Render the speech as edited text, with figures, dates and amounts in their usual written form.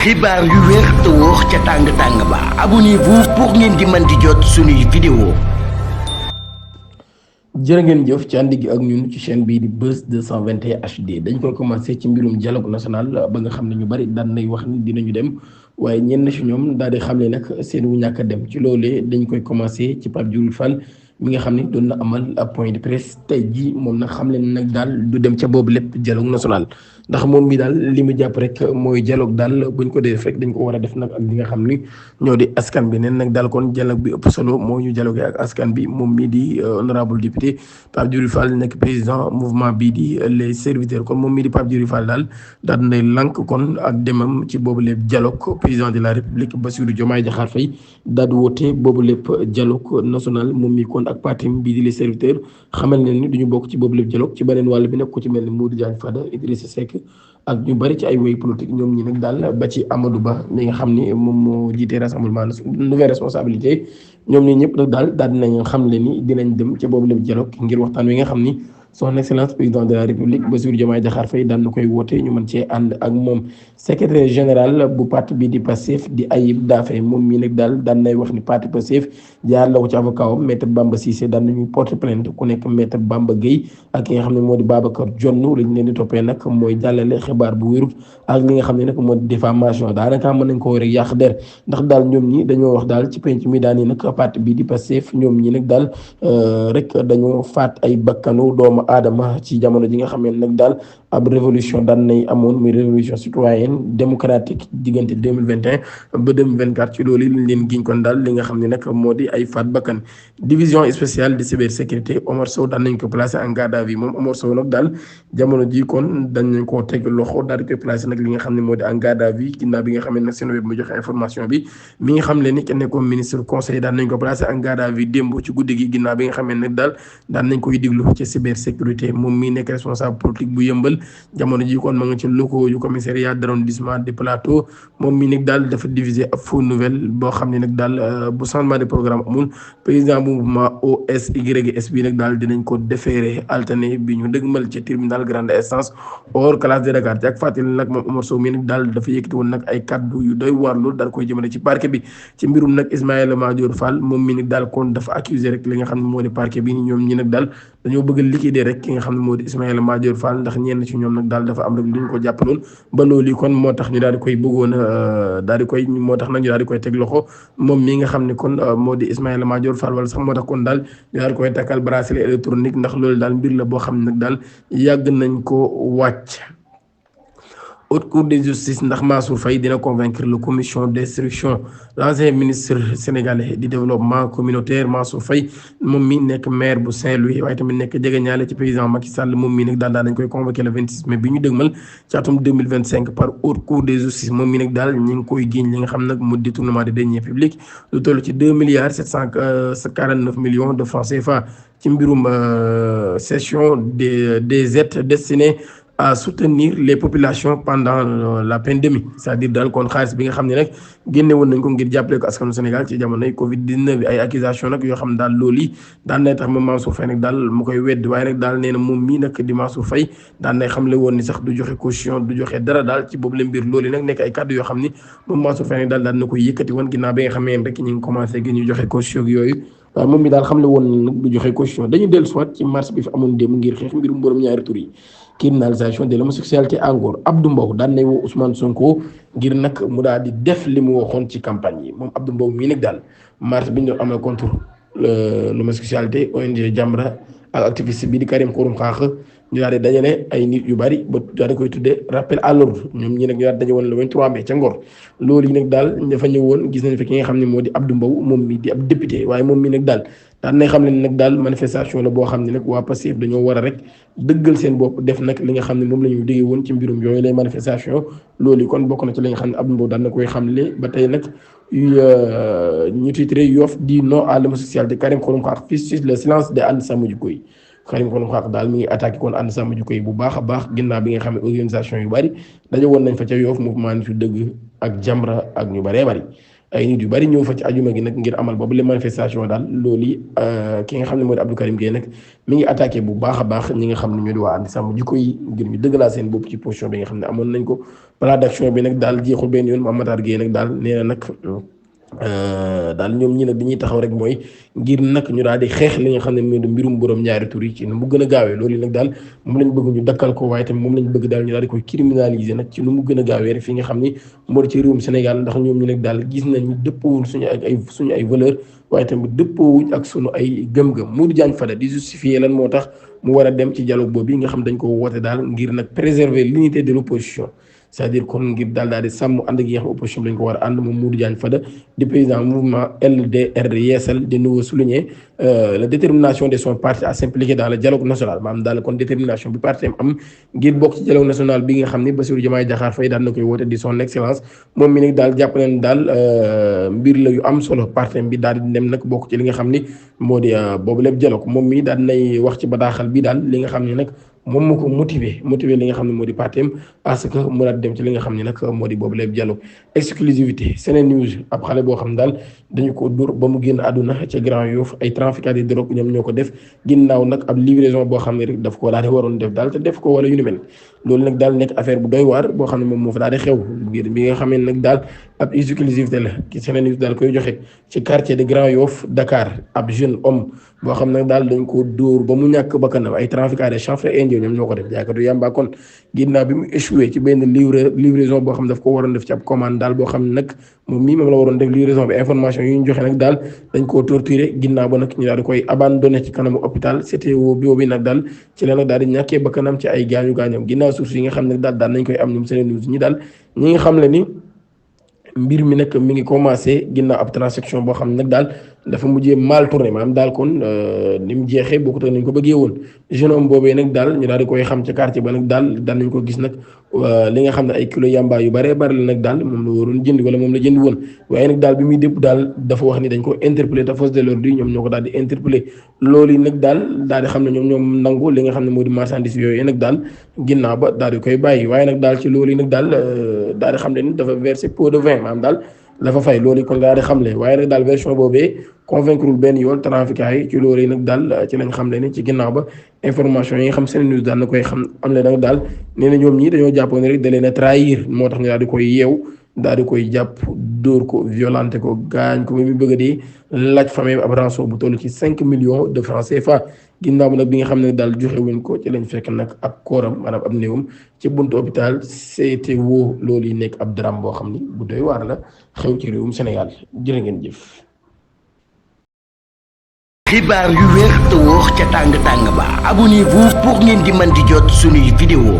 xibaar yu wér te wóor ca tàng tàng ba abonnez-vous pour ngeen di mën di jot suñuy vidéo. jërë ngeen jëf ci ànd gi ak ñun ci chaîne bii di Buzz 221 HD dañ koy commencé ci mbirum dialogue national ba nga xam ne ñu bari daan nay wax ni dinañu dem waaye ñenn ci ñoom daal di xam ne nag seen wu ñàkk a dem ci loolee dañ koy commencé ci Pape Djibril Fall mi nga xam ne doon na amal ab point de presse tey jii moom nag xam leen nag daal du dem ca boobu lépp dialogue national ndax moom mi daal li mu jàpp rek mooy dialogue daal buñ ko dee def rek dañ ko war a def nag ak li nga xam ni ñoo di askan bi neen nag daal kon dialogue bi ëpp solo moo ñu dialogue ak askan bi moom mii di honorable député Pape Djibril Fall nekk président mouvement bii di les serviteurs kon moom mii di Pape Djibril Fall daal daal nay lank kon ak demam ci boobu lépp dialogue président de la république Bassirou Diomaye Diakhar Faye daal di woote boobu lépp dialogue national moom mi kon ak parti bii di les serviteurs xamal ne ni duñu bokk ci boobu lépp dialogue ci beneen wàll bi nag ku ci mel ni Modou Diagne Fada Idrissa Seck ak ñu bari ci ay woy politique ñoom ñi nag daal ba ci Amadou Ba mi nga xam ni moom moo jiite rassemblement nouvelle responsabilité ñoom ñi ñëpp nag daal dinañ xam le ni dinañ dem ca boobu lépp dialogue ngir waxtaan wi nga xam ni son excellence président de la république Bassirou Diomaye Diakhar Faye daan na koy woote ñu mën cee ànd ak moom. secrétaire général bu parti bi di Pastef di Ayib Daffé moom mii nag daal daan nay wax ni parti Pastef jaar la ko ci avocat am maître Bamba Cissé daan nañuy porter plainte ku nekk maître Bamba Gueye ak ki nga xam ne moo di Babacar Dione lañ leen di toppee nag mooy jàllale xibaar bu wérut ak li nga xam ne nag moo di diffamation daanaka mën nañ ko rek yàq der ndax daal ñoom ñi dañoo wax daal ci penc mi daan yi nag parti bi di Pastef ñoom ñi nag daal rek dañoo faat ay bakkanu doomu aadama ci jamono ji nga xam ne nag daal ab révolution daan nay amoon muy révolution citoyenne démocratique diggante 2021 ba 2024 ci loolu lañ leen giñ kon daal li nga xam ne nag moo di ay faat bakkan. division spéciale de cybersécurité Omar Sow daan nañ ko placé en garde à vue moom Omar Sow nag daal jamono ji kon dañ nañ koo teg loxo daal di koy placé nag li nga xam ne moo di en garde à vue ginnaaw bi nga xam ne nag seen web mu joxe information bi mi nga xam leen ni kenn nekkoon ministre conseil daan nañ ko placé en garde à vue démb ci guddi gi ginnaaw bi nga xam ne nag daal daan nañ koy diglu ci cybersécurité moom mii nekk responsable politique bu yëmbal jamono ji kon ma nga ci locaux yu commissariat d'arrondissement de Plateau moom mii nag daal dafa diviser ab faux nouvelle boo xam ne nag daal bu changement de programme amul président bu mouvement OSYS bi nag daal dinañ ko déféré alterné bi ñu dëgmal ci tribunal grande instance hors classe de Dakar ci ak fàttali nag moom Omar Sow mii nag daal dafa yëkkati woon nag ay kaddu yu doy waar loolu daal koy jëmale ci parquet bi ci mbirum nag Ismaïla Madior Fall moom mii nag daal kon dafa accusé rek li nga xam ne moo di parquet bi ñoom ñi nag daal dañoo bëgg liquider rek ki nga xam ne moo di Ismaïla Madior Fall ndax ñenn ci ñoom nag daal dafa am rek lu ñu ko jàppaloon ba loolu kon moo tax ñu daal di koy bëggoon daal di koy moo tax nag ñu daal di koy teg loxo moom mii nga xam ne kon moo di Ismaïla Madior Fall wala sax moo tax kon daal ñu daal di koy takkal bracelet électronique ndax loolu daal mbir la boo xam ne nag daal yàgg nañ ko wàcc. Haute Cour de justice ndax Mansour Faye dina convaincre la commission d'instruction l'ancien ministre sénégalais du développement communautaire Mansour Faye moom mi nekk maire bu Saint-Louis waaye tamit nekk jegeñaale ci président Macky Sall moom mi nag daal dañ koy convoqué le 26 mai bi ñu dëgmal ci atum 2025 par Haute Cour de justice moom mi nag daal ñu ngi koy génn li nga xam nag mu détournement de deniers publics lu toll ci 2,749 milliards de francs CFA ci mbirum cession des aides destinées à soutenir les populations pendant la pandémie c'est-à-dire daal kon xaalis bi nga xam ne nag génne woon nañ ko ngir jàppale ko askanu Sénégal ci jamonoy Covid 19 bi ay accusation nag yoo xam ne daal loolu yi daan nay tax moom Mansour Faye nag daal mu koy wedd waaye nag daal nee na moom mii nag di Mansour Faye daan nay xamle woon ni sax du joxe caution du joxe dara daal ci boobu la mbir loolu yi nag nekk ay kàddu yoo xam ni moom Mansour Faye nag daal daan na koy yëkkati woon ginnaaw bi nga xam ne rek ñu ngi commencé gi ñu joxe caution yooyu waaye moom mi daal xamle woon nag du joxe caution dañu dellu soit ci marche bi fi amoon démb ngir xeex mbirum borom ñaari tur yi criminalisation de l'homosexualité en Ngor Abdou Mbow daan nay woo Ousmane Sonko ngir nag mu daal di def li mu waxoon ci campagne yi moom Abdou Mbow mii nag daal marche bi ñu doon amal contre l'homosexualité ONG Jamra ak activiste bi di Karim Xurum Xaax ñu daal di dajale ay nit yu bari ba daal di koy tuddee rappel à l'ordre ñoom ñi nag ñu daal di daje woon le 23 mai ca Ngor loolu yi nag daal dafa ñëwoon gis nañ fi ki nga xam ne moo di Abdou Mbow moom mi di ab député waaye moom mi nag daal daan nay xam ne nag daal manifestation la boo xam ne nag waa Pastef dañoo war a rek dëggal seen bopp def nag li nga xam ne moom la ñu déggee woon ci mbirum yooyu lay manifestation loolu kon bokk na ci li nga xam ne Abdou Mbow daan na koy xamle ba tey nag ñu titré Yoff dit non à l'homosexualité Karim Xurum Xaax fustige le silence de ànd sàmm jikko yi Karim Xurum Xaax daal mi ngi attaqué kon ànd sàmm jikko yi bu baax a baax ginnaaw bi nga xam ne organisation yu bari dañu woon nañ fa ca Yoff mouvement Nittu Dëgg ak Jamra ak ñu baree bari ay nit yu bari ñëw fa ci ajuma gi nag ngir amal boobu les manifestation daal loolu ki nga xam ne moo di Abdou Karim Gueye nag mi ngi attaqué bu baax a baax ñi nga xam ne ñoo di waa ànd sàmm jikko yi ngir ñu dëggalaa seen bopp ci position bi nga xam ne amoon nañ ko plan d'action bi nag daal jeexul benn yoon Mame Matar Gueye nag daal nee na nag daal ñoom ñi nag dañuy taxaw rek mooy ngir nag ñu daal di xeex li nga xam ne mooy mbirum borom ñaari tur yi ci nu mu gën a gaawee loolu nag daal moom lañ bëgg ñu dakkal ko waaye tamit moom lañ bëgg daal ñu daal di koy criminaliser nag ci nu mu gën a gaawee rek fi nga xam ni moo di ci réewum Sénégal ndax ñoom ñi nag daal gis nañ dëppoowul suñu ay valeur waaye tamit dëppoowuñ ak suñu ay gëm-gëm Modou Diagne Fada di justifier lan moo tax mu war a dem ci dialogue boobu nga xam dañ ko woote daal ngir nag préserver l'unité de l'opposition c'est-à-dire kon ngir daal di sàmm ànd ak yéex opposition bi lañ ko war a ànd moom Modou Diagne Fada di président mouvement LDR Yeesal de nouveau souligner la détermination de son parti à s'impliquer dans le dialogue national maanaam daal kon détermination bi parti am ngir bokk ci dialogue national bi nga xam ni Bassirou Diomaye Diakhar Faye daal na koy woote di son excellence moom mi nag daal jàpp nañ daal mbir la yu am solo parti bi daal di dem nag bokk ci li nga xam ni moo di boobu lépp dialogue moom mi daal nay wax ci bataaxal bi daal li nga xam ne nag moom moo ko motiver li nga xam ne moo di partem à ce que mu daal dem ci li nga xam ne nag moo di boobu lépp dialogue exclusivité Sene News ab xale boo xam daal dañu ko dóor ba mu génn àdduna ca Grand Yoff ay trafiquants de drogue ñoom ñoo ko def ginnaaw nag ab livraison boo xam ne rek daf ko daal di waroon def daal te def ko wala yu ni mel loolu nag daal nekk affaire bu doy waar boo xam ne moom moo fa daal di xew ngir bi nga xam ne nag daal ab exclusivité la ki Sene News daal koy joxe ci quartier de Grand Yoff Dakar ab jeune homme boo xam ne daal dañ ko dóor ba mu ñàkk bakkanam ay trafiquants de chanvre indien ñoom ñoo ko def jaaykatu yàmba kon ginnaaw bi mu échoué ci benn livraison boo xam daf ko waroon def ci ab commande daal boo xam ne nag moom la waroon def livraison bi information yi ñu joxe nag daal dañ koo torturé ginnaaw ba nag ñu daal di koy abandonné ci kanamu hôpital CTO bi nag daal ci la nag daal di ñàkkee bakkanam ci ay gaañu gaañam ginnaaw source yi nga xam ne daal nañ koy am ñoom Sene News ñi daal ñi nga xam le ni mbir mi nag mi ngi commencé ginnaaw ab transaction boo xam ne nag daal dafa mujjee mal tourné maanaam daal kon ni mu jeexee bokkut ak nañ ko bëggee woon jeune homme boobee nag daal ñu daal di koy xam ca quartier ba nag daal nañ ko gis nag li nga xam ne ay kilo yamba yu bëree bëri la nag daal moom la waroon jënd wala moom la jënd woon waaye nag daal bi muy dépp daal dafa wax ni dañ ko interpellé te force de l'ordre yi ñoom ñoo ko daal di interpellé loolu yi nag daal di xam ne ñoom nangu li nga xam ne moo di marchandise yooyu nag daal ginnaaw ba daal di koy bàyyi waaye nag daal ci loolu yi nag daal di xam ne ni dafa versé pot de vin maanaam daal dafa fay loolu kon daal di xamle waaye nag daal version boobee convaincre benn yoon trafiquants yi ci loolu yi nag daal ci lañ xamle ni ci ginnaaw ba information yi nga xam Sene News daal na koy xam am le nag daal nee na ñoom ñii dañoo jàppoon rek da leen a trahir moo tax ñu daal di koy yeew daal di koy jàpp dóor ko violenté ko gaañ ko ba mu bëgg a di laaj famille ab rançon bu toll ci 5 millions de francs CFA ginnaaw nag bi nga xam ne daal joxe wuñ ko ci lañ fekk nag ab kooram maanaam ab néewam ci buntu hôpital CTO loolu yi nekk ab drame boo xam ni bu doy waar la xew ci réewum Sénégal jërë ngeen jëf. xibaar yu wér te wóor ca tàng tàng ba abonnez-vous pour ngeen di mën di jot suñuy vidéo